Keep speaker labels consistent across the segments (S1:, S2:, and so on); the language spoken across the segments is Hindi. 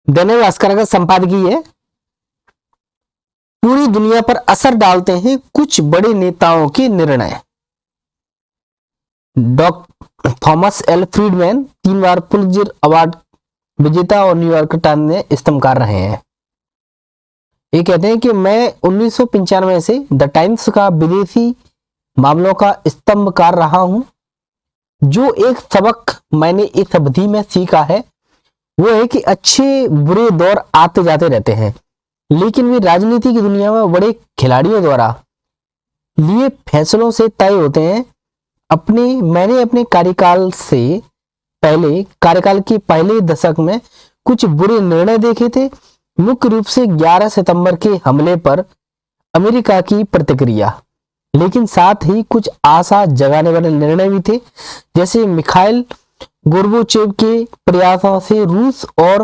S1: दैनिक भास्कर का संपादकीय है। पूरी दुनिया पर असर डालते हैं कुछ बड़े नेताओं के निर्णय। डॉक्टर थॉमस एल फ्रीडमैन 3 बार पुलित्जर अवार्ड विजेता और न्यूयॉर्क टाइम्स में स्तंभकार रहे हैं। ये कहते हैं कि मैं 1995 से द टाइम्स का विदेशी मामलों का स्तंभकार रहा हूं। जो एक सबक मैंने इस अवधि में सीखा है वो है कि अच्छे बुरे दौर आते जाते रहते हैं, लेकिन वे राजनीति की दुनिया में बड़े खिलाड़ियों द्वारा लिए फैसलों से तय होते हैं। मैंने अपने कार्यकाल के पहले दशक में कुछ बुरे निर्णय देखे थे, मुख्य रूप से 11 सितंबर के हमले पर अमेरिका की प्रतिक्रिया, लेकिन साथ ही कुछ आशा जगाने वाले निर्णय भी थे, जैसे मिखाइल गोर्बाचेव के प्रयासों से रूस और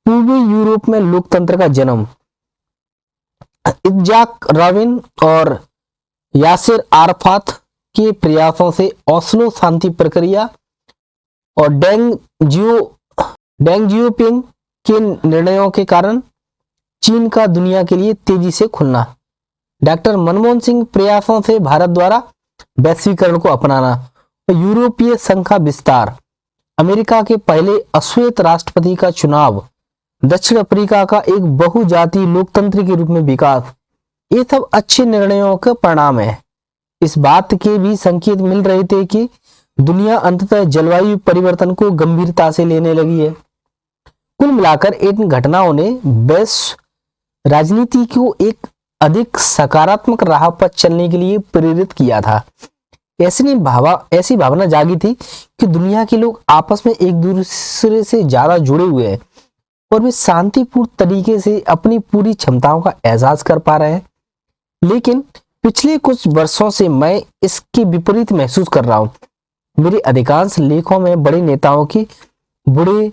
S1: पूर्वी यूरोप में लोकतंत्र का जन्म, इत्जाक राबिन और यासिर अराफात के प्रयासों से ओस्लो शांति प्रक्रिया और डेंग जियोपिंग के निर्णयों के कारण चीन का दुनिया के लिए तेजी से खुलना, डॉक्टर मनमोहन सिंह प्रयासों से भारत द्वारा वैश्वीकरण को अपनाना और यूरोपीय संघ का विस्तार, अमेरिका के पहले अश्वेत राष्ट्रपति का चुनाव, दक्षिण अफ्रीका का एक बहुजातीय लोकतंत्र के रूप में विकास, ये सब अच्छे निर्णयों का परिणाम है। इस बात के भी संकेत मिल रहे थे कि दुनिया अंततः जलवायु परिवर्तन को गंभीरता से लेने लगी है। कुल मिलाकर इन घटनाओं ने वैश्व राजनीति को एक अधिक सकारात्मक राह पर चलने के लिए प्रेरित किया था। ऐसी भावना जागी थी कि दुनिया के लोग आपस में एक दूसरे से ज्यादा जुड़े हुए हैं और वे शांतिपूर्ण तरीके से अपनी पूरी क्षमताओं का एहसास कर पा रहे हैं। लेकिन पिछले कुछ वर्षों से मैं इसके विपरीत महसूस कर रहा हूं। मेरे अधिकांश लेखों में बड़े नेताओं की बुरे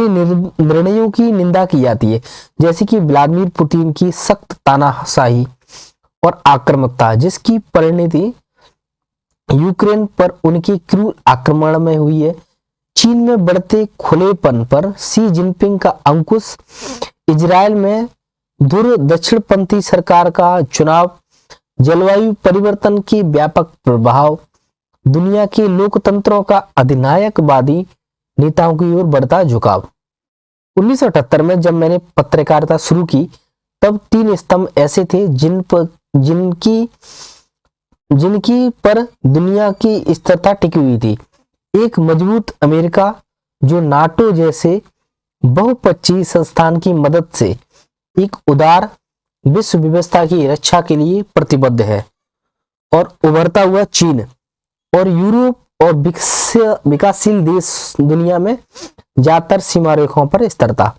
S1: निर्णयों की निंदा की जाती है, जैसे कि व्लादिमीर पुतिन की सख्त तानाशाही और आक्रामकता, जिसकी परिणति यूक्रेन पर उनके क्रूर आक्रमण में हुई है। चीन में बढ़ते खुलेपन पर शी जिनपिंग का अंकुश, इजरायल में धुर दक्षिणपंथी सरकार का चुनाव, जलवायु परिवर्तन के व्यापक प्रभाव, दुनिया के लोकतंत्रों का अधिनायकवादी नेताओं की ओर बढ़ता झुकाव। 1978 में जब मैंने पत्रकारिता शुरू की तब 3 स्तंभ ऐसे थे जिनकी पर दुनिया की स्थिरता टिकी हुई थी। एक मजबूत अमेरिका जो नाटो जैसे बहुपक्षीय संस्थान की मदद से एक उदार विश्व व्यवस्था की रक्षा के लिए प्रतिबद्ध है, और उभरता हुआ चीन और यूरोप और विकासशील देश दुनिया में ज्यादातर सीमा रेखाओं पर स्थिरता।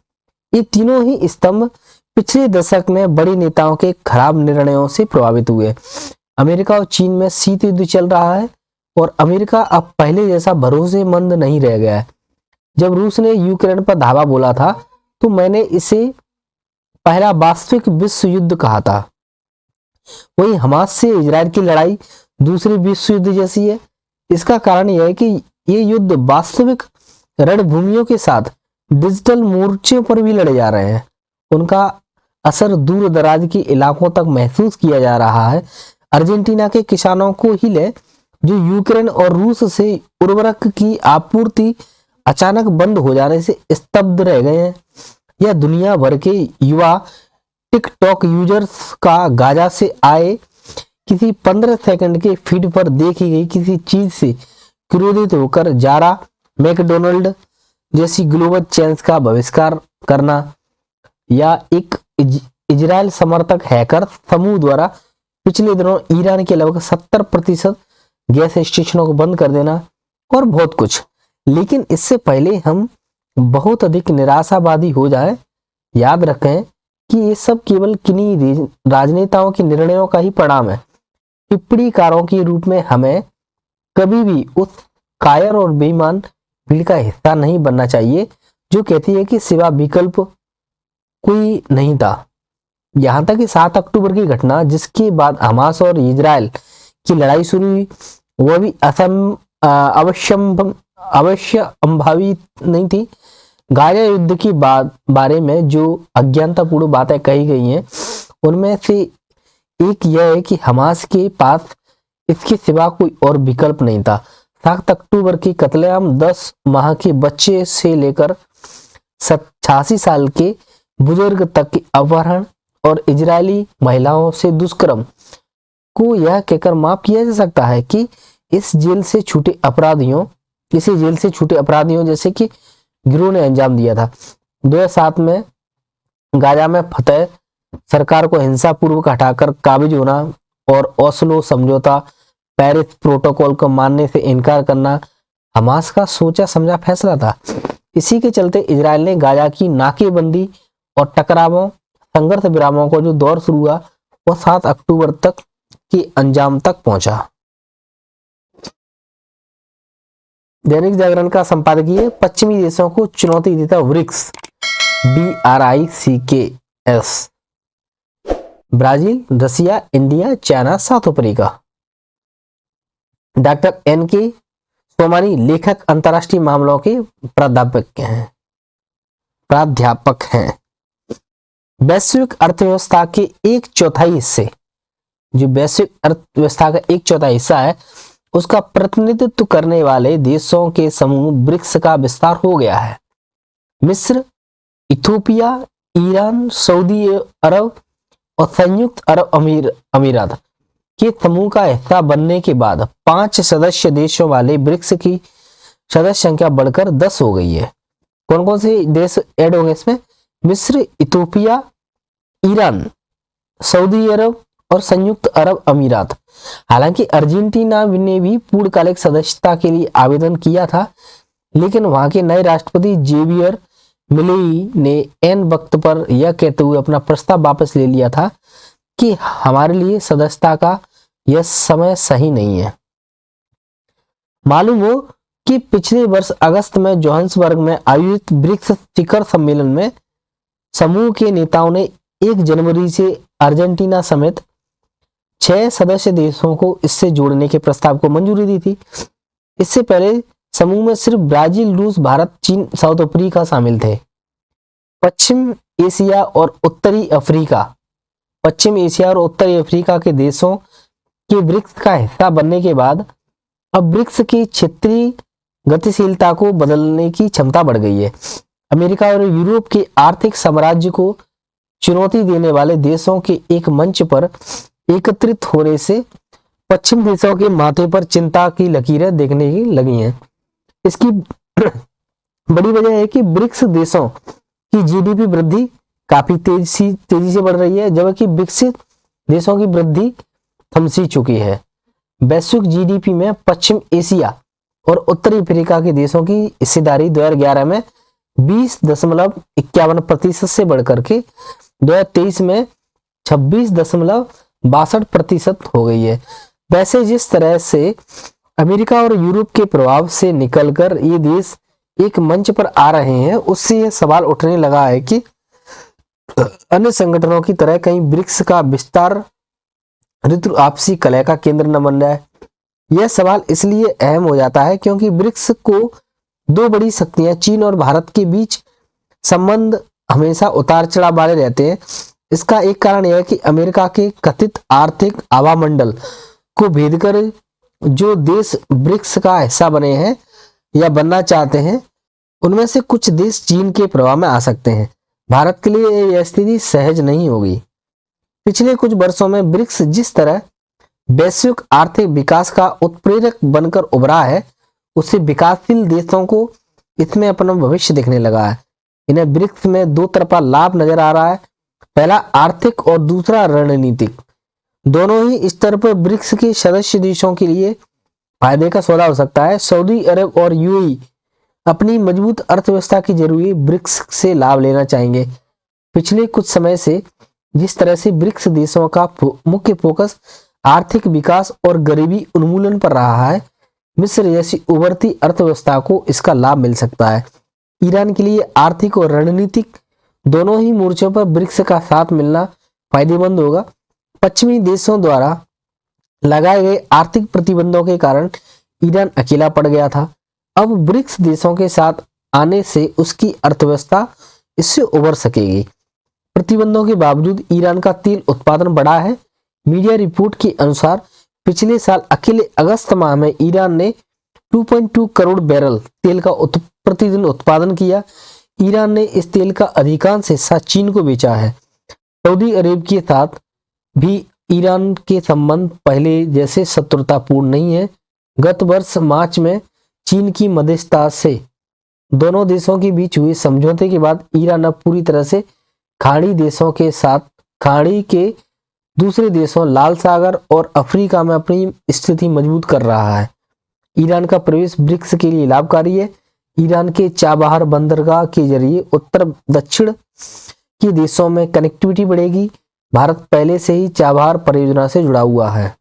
S1: ये तीनों ही स्तंभ पिछले दशक में बड़े नेताओं के खराब निर्णयों से प्रभावित हुए। अमेरिका और चीन में शीत युद्ध चल रहा है और अमेरिका अब पहले जैसा भरोसेमंद नहीं रह गया है। जब रूस ने यूक्रेन पर धावा बोला था तो मैंने इसे पहला वास्तविक विश्व युद्ध कहा था। वही हमास से इजराइल की लड़ाई दूसरे विश्व युद्ध जैसी है। इसका कारण यह है कि ये युद्ध वास्तविक रणभूमियों के साथ डिजिटल मोर्चे पर भी लड़े जा रहे हैं। उनका असर दूर दराज के इलाकों तक महसूस किया जा रहा है। अर्जेंटीना के किसानों को ही ले, जो यूक्रेन और रूस से उर्वरक की आपूर्ति अचानक बंद हो जाने से स्तब्ध रह गए हैं, या दुनिया भर के युवा टिकटॉक यूजर्स का गाजा से आए किसी 15 सेकंड के फीड पर देखी गई किसी चीज से क्रोधित होकर जारा, मैकडोनाल्ड जैसी ग्लोबल चेन्स का बहिष्कार करना, या एक इजराइल समर्थक हैकर समूह द्वारा पिछले दिनों ईरान के लगभग 70% गैस स्टेशनों को बंद कर देना, और बहुत कुछ। लेकिन इससे पहले हम बहुत अधिक निराशावादी हो जाए, याद रखें कि ये सब केवल किन्हीं राजनेताओं के निर्णयों का ही परिणाम है। टिप्पणीकारों के रूप में हमें कभी भी उस कायर और बेईमान भीड़ का हिस्सा नहीं बनना चाहिए जो कहती है कि सिवा विकल्प कोई नहीं था। यहां तक कि 7 अक्टूबर की घटना, जिसके बाद हमास और इजराइल की लड़ाई शुरू हुई, वह भी अवश्य संभावित नहीं थी। गाजा युद्ध की बारे में जो अज्ञानतापूर्ण बातें कही गई हैं उनमें से एक यह है कि हमास के पास इसके सिवा कोई और विकल्प नहीं था। 7 अक्टूबर की कत्लेआम 10 माह के बच्चे से लेकर 86 साल के बुजुर्ग तक के अपहरण और इजरायली महिलाओं से दुष्कर्म को यह कहकर माफ किया जा सकता है कि इसे जेल से छूटे अपराधियों जैसे कि गिरोह ने अंजाम दिया था। 2007 में गाजा में फतह सरकार को हिंसा पूर्वक हटाकर काबिज होना और ओस्लो समझौता पेरिस प्रोटोकॉल को मानने से इनकार करना हमास का सोचा समझा फैसला था। इसी के चलते इजराइल ने गाजा की नाकेबंदी और टकरावों संघर्ष विरामों को जो दौर शुरू हुआ वह 7 अक्टूबर तक के अंजाम तक पहुंचा। दैनिक जागरण का संपादकीय पश्चिमी देशों को चुनौती देता ब्रिक्स BRICS, ब्राजील, रसिया, India, China, south Africa. Doctor NK Somani लेखक अंतर्राष्ट्रीय मामलों के प्राध्यापक हैं। वैश्विक अर्थव्यवस्था के एक चौथाई हिस्से, जो वैश्विक अर्थव्यवस्था का एक चौथाई हिस्सा है, उसका प्रतिनिधित्व करने वाले देशों के समूह ब्रिक्स का विस्तार हो गया है। मिस्र, इथियोपिया, ईरान, सऊदी अरब और संयुक्त अरब अमीरात के समूह का हिस्सा बनने के बाद 5 सदस्य देशों वाले ब्रिक्स की सदस्य संख्या बढ़कर 10 हो गई है। कौन कौन से देश ऐड होंगे इसमें? मिस्र, इथियोपिया, ईरान, सऊदी अरब और संयुक्त अरब अमीरात। हालांकि अर्जेंटीना ने भी पूर्णकालिक सदस्यता के लिए आवेदन किया था, लेकिन वहां के नए राष्ट्रपति जेवियर मिलेई ने एन वक्त पर यह कहते हुए अपना प्रस्ताव वापस ले लिया था कि हमारे लिए सदस्यता का यह समय सही नहीं है। मालूम हो कि पिछले वर्ष अगस्त में जोहान्सबर्ग में आयोजित ब्रिक्स शिखर सम्मेलन में समूह के नेताओं ने 1 जनवरी से अर्जेंटीना समेत 6 सदस्य देशों को इससे जोड़ने के प्रस्ताव को मंजूरी दी थी। इससे पहले समूह में सिर्फ ब्राजील, रूस, भारत, चीन, साउथ अफ्रीका शामिल थे। पश्चिम एशिया और उत्तरी अफ्रीका के देशों के ब्रिक्स का हिस्सा बनने के बाद अब ब्रिक्स की क्षेत्रीय गतिशीलता को बदलने की क्षमता बढ़ गई है। अमेरिका और यूरोप के आर्थिक साम्राज्य को चुनौती देने वाले देशों के एक मंच पर एकत्रित होने से पश्चिम देशों के माथे पर चिंता की लकीरें देखने की लगी हैं। इसकी बड़ी वजह है कि ब्रिक्स देशों की GDP वृद्धि काफी तेजी से बढ़ रही है, जबकि विकसित देशों की वृद्धि थमसी चुकी है। वैश्विक GDP में पश्चिम एशिया और उत्तरी अफ्रीका के देशों की हिस्सेदारी 2011 में 20.51% से बढ़कर के 2023 में 26.62% हो गई है। वैसे जिस तरह से अमेरिका और यूरोप के प्रभाव से निकलकर ये देश एक मंच पर आ रहे हैं, उससे यह सवाल उठने लगा है कि अन्य संगठनों की तरह कहीं ब्रिक्स का विस्तार ऋतु आपसी कलह का केंद्र न बन जाए। यह सवाल इसलिए अहम हो जाता है क्योंकि ब्रिक्स को 2 बड़ी शक्तियां चीन और भारत के बीच संबंध हमेशा उतार चढ़ाव वाले रहते हैं। इसका एक कारण यह है कि अमेरिका के कथित आर्थिक आवामंडल को भेद कर जो देश ब्रिक्स का हिस्सा बने हैं या बनना चाहते हैं, उनमें से कुछ देश चीन के प्रभाव में आ सकते हैं। भारत के लिए यह स्थिति सहज नहीं होगी। पिछले कुछ वर्षों में ब्रिक्स जिस तरह वैश्विक आर्थिक विकास का उत्प्रेरक बनकर उभरा है, उससे विकासशील देशों को इसमें अपना भविष्य दिखने लगा है। इन्हें ब्रिक्स में 2 तरफा लाभ नजर आ रहा है, पहला आर्थिक और दूसरा रणनीतिक। दोनों ही स्तर पर ब्रिक्स के सदस्य देशों के लिए फायदे का सौदा हो सकता है। सऊदी अरब और UAE अपनी मजबूत अर्थव्यवस्था के जरिए ब्रिक्स से लाभ लेना चाहेंगे। पिछले कुछ समय से जिस तरह से ब्रिक्स देशों का मुख्य फोकस आर्थिक विकास और गरीबी उन्मूलन पर रहा है, मिस्र जैसी उभरती अर्थव्यवस्था को इसका लाभ मिल सकता है। ईरान के लिए आर्थिक और रणनीतिक दोनों ही मोर्चों पर ब्रिक्स का साथ मिलना फायदेमंद होगा। पश्चिमी देशों द्वारा लगाए गए आर्थिक प्रतिबंधों के कारण ईरान अकेला पड़ गया था। अब ब्रिक्स देशों के साथ आने से उसकी अर्थव्यवस्था इससे उबर सकेगी। प्रतिबंधों के बावजूद ईरान का तेल उत्पादन बढ़ा है। मीडिया रिपोर्ट के अनुसार पिछले साल अकेले अगस्त माह में ईरान ने 2.2 करोड़ बैरल तेल का प्रतिदिन उत्पादन किया। ईरान ने इस तेल का अधिकांश हिस्सा चीन को बेचा है। सऊदी अरब के साथ भी ईरान के संबंध पहले जैसे शत्रुतापूर्ण नहीं है। गत वर्ष मार्च में चीन की मध्यस्थता से दोनों देशों के बीच हुए समझौते के बाद ईरान अब पूरी तरह से खाड़ी देशों के साथ खाड़ी के दूसरे देशों लाल सागर और अफ्रीका में अपनी स्थिति मजबूत कर रहा है। ईरान का प्रवेश ब्रिक्स के लिए लाभकारी है। ईरान के चाबहार बंदरगाह के जरिए उत्तर दक्षिण के देशों में कनेक्टिविटी बढ़ेगी। भारत पहले से ही चाबहार परियोजना से जुड़ा हुआ है।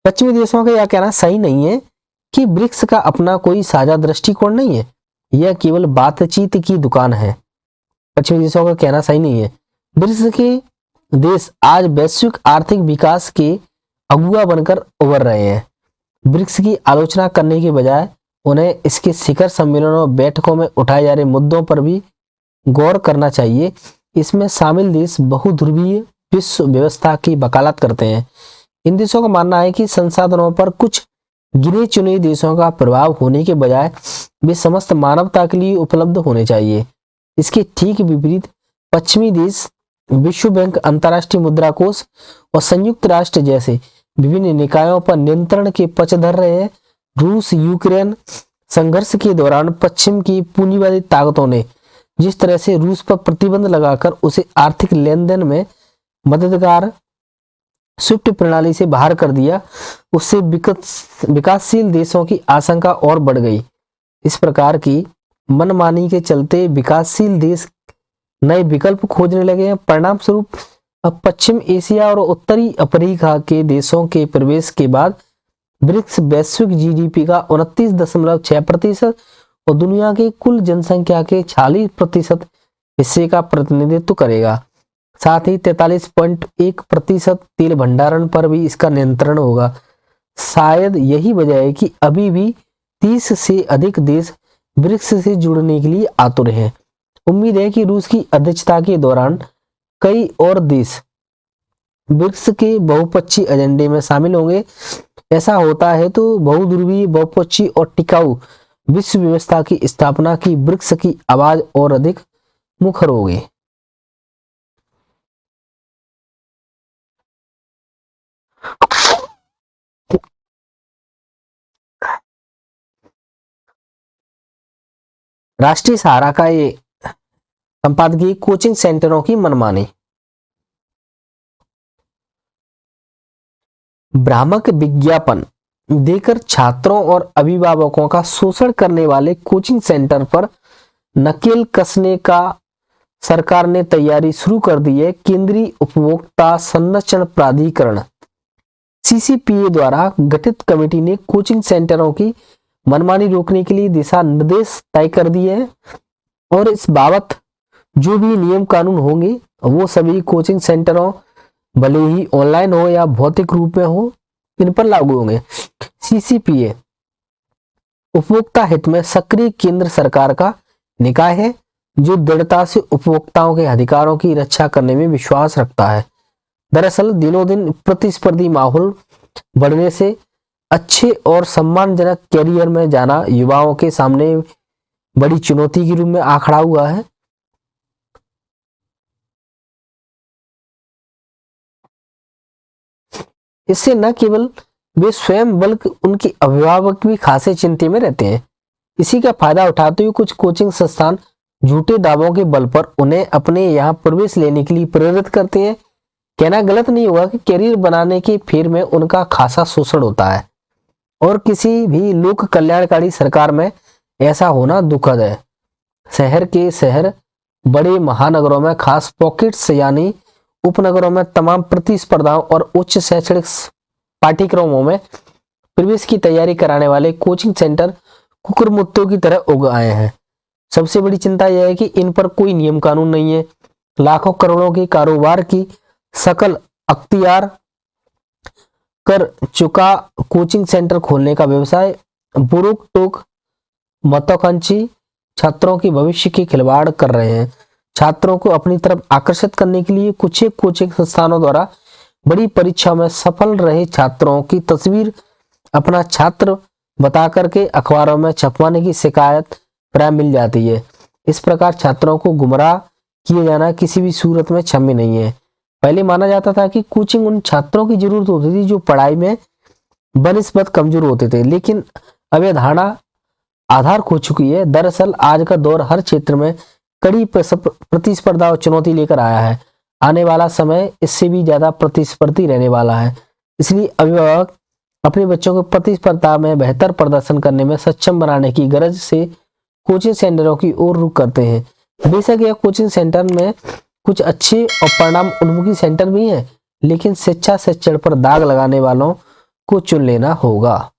S1: पश्चिमी देशों का यह कहना सही नहीं है कि ब्रिक्स का अपना कोई साझा दृष्टिकोण नहीं है, यह केवल बातचीत की दुकान है। पश्चिमी देशों का कहना सही नहीं है। ब्रिक्स के देश आज वैश्विक आर्थिक विकास के अगुआ बनकर उभर रहे हैं। ब्रिक्स की आलोचना करने के बजाय उन्हें इसके शिखर सम्मेलनों और बैठकों में उठाए जा रहे मुद्दों पर भी गौर करना चाहिए। इसमें शामिल देश बहुध्रुवीय विश्व व्यवस्था की वकालत करते हैं। इन देशों का मानना है कि संसाधनों पर कुछ गिने चुने देशों का प्रभाव होने के बजाय वे समस्त मानवता के लिए उपलब्ध होने चाहिए। इसके ठीक विपरीत पश्चिमी देश विश्व बैंक, अंतर्राष्ट्रीय मुद्रा कोष और संयुक्त राष्ट्र जैसे विभिन्न निकायों पर नियंत्रण के पक्ष धर रहे हैं। रूस यूक्रेन संघर्ष के दौरान पश्चिम की पूंजीवादी ताकतों ने जिस तरह से रूस पर प्रतिबंध लगाकर उसे आर्थिक लेन देन में मददगार स्विफ्ट प्रणाली से बाहर कर दिया, उससे विकासशील देशों की आशंका और बढ़ गई। इस प्रकार की मनमानी के चलते विकासशील देश नए विकल्प खोजने लगे हैं। परिणाम स्वरूप अब पश्चिम एशिया और उत्तरी अफ्रीका के देशों के प्रवेश के बाद ब्रिक्स वैश्विक जीडीपी का 29.6% और दुनिया की कुल जनसंख्या के 46% हिस्से का प्रतिनिधित्व करेगा। साथ ही 43.1% तेल भंडारण पर भी इसका नियंत्रण होगा। शायद यही वजह है कि अभी भी 30 से अधिक देश ब्रिक्स से जुड़ने के लिए आतुर हैं। उम्मीद है कि रूस की अध्यक्षता के दौरान कई और देश ब्रिक्स के बहुपक्षीय एजेंडे में शामिल होंगे। ऐसा होता है तो बहुध्रुवीय, बहुपक्षीय और टिकाऊ विश्व व्यवस्था की स्थापना की ब्रिक्स की आवाज और अधिक मुखर होगी। राष्ट्रीय सहारा का ये संपादकीय कोचिंग सेंटरों की मनमानी। भ्रामक विज्ञापन देकर छात्रों और अभिभावकों का शोषण करने वाले कोचिंग सेंटर पर नकेल कसने का सरकार ने तैयारी शुरू कर दी है। केंद्रीय उपभोक्ता संरक्षण प्राधिकरण सीसीपीए द्वारा गठित कमेटी ने कोचिंग सेंटरों की मनमानी रोकने के लिए दिशा निर्देश तय कर दिए हैं और इस बाबत जो भी नियम कानून होंगे वो सभी कोचिंग सेंटरों भले ही ऑनलाइन हो या भौतिक रूप में हो इन पर लागू होंगे। सीसीपीए उपभोक्ता हित में सक्रिय केंद्र सरकार का निकाय है जो दृढ़ता से उपभोक्ताओं के अधिकारों की रक्षा करने में विश्वास रखता है। दरअसल दिनों दिन प्रतिस्पर्धी माहौल बढ़ने से अच्छे और सम्मानजनक कैरियर में जाना युवाओं के सामने बड़ी चुनौती के रूप में आ खड़ा हुआ है। इससे न केवल वे स्वयं बल्कि उनके अभिभावक भी खासे चिंता में रहते हैं। इसी का फायदा उठाते हुए कुछ कोचिंग संस्थान झूठे दावों के बल पर उन्हें अपने यहाँ प्रवेश लेने के लिए प्रेरित करते हैं। कहना गलत नहीं होगा कि कैरियर बनाने के फेर में उनका खासा शोषण होता है और किसी भी लोक कल्याणकारी सरकार में ऐसा होना दुखद है। शहर बड़े महानगरों में खास पॉकेट्स यानी उपनगरों में तमाम प्रतिस्पर्धाओं और उच्च शैक्षणिक पाठ्यक्रमों में प्रवेश की तैयारी कराने वाले कोचिंग सेंटर कुकुरमुत्तों की तरह उग आए हैं। सबसे बड़ी चिंता यह है कि इन पर कोई नियम कानून नहीं है। लाखों करोड़ों के कारोबार की सकल अख्तियार कर चुका कोचिंग सेंटर खोलने का व्यवसाय बुरोक टोक महत्वाकांक्षी छात्रों की भविष्य की खिलवाड़ कर रहे हैं। छात्रों को अपनी तरफ आकर्षित करने के लिए कुछ एक कोचिंग संस्थानों द्वारा बड़ी परीक्षा में सफल रहे छात्रों की तस्वीर अपना छात्र बता करके अखबारों में छपवाने की शिकायत प्राय मिल जाती है। इस प्रकार छात्रों को गुमराह किए जाना किसी भी सूरत में क्षम्य नहीं है। पहले माना जाता था कि कोचिंग उन छात्रों की जरूरत होती थी जो पढ़ाई में बनिस्बत कमजोर होते थे, लेकिन अब यह धारणा आधार खो चुकी है। दरअसल आज का दौर हर क्षेत्र में कड़ी प्रतिस्पर्धा और चुनौती लेकर आया है। आने वाला समय इससे भी ज्यादा प्रतिस्पर्धी रहने वाला है। इसलिए अभिभावक अपने बच्चों को प्रतिस्पर्धा में बेहतर प्रदर्शन करने में सक्षम बनाने की गरज से कोचिंग सेंटरों की ओर रुख करते हैं। बेशक यह कोचिंग सेंटर में कुछ अच्छे और परिणाम उन्मुखी सेंटर भी हैं, लेकिन शिक्षा शिक्षण पर दाग लगाने वालों को चुन लेना होगा।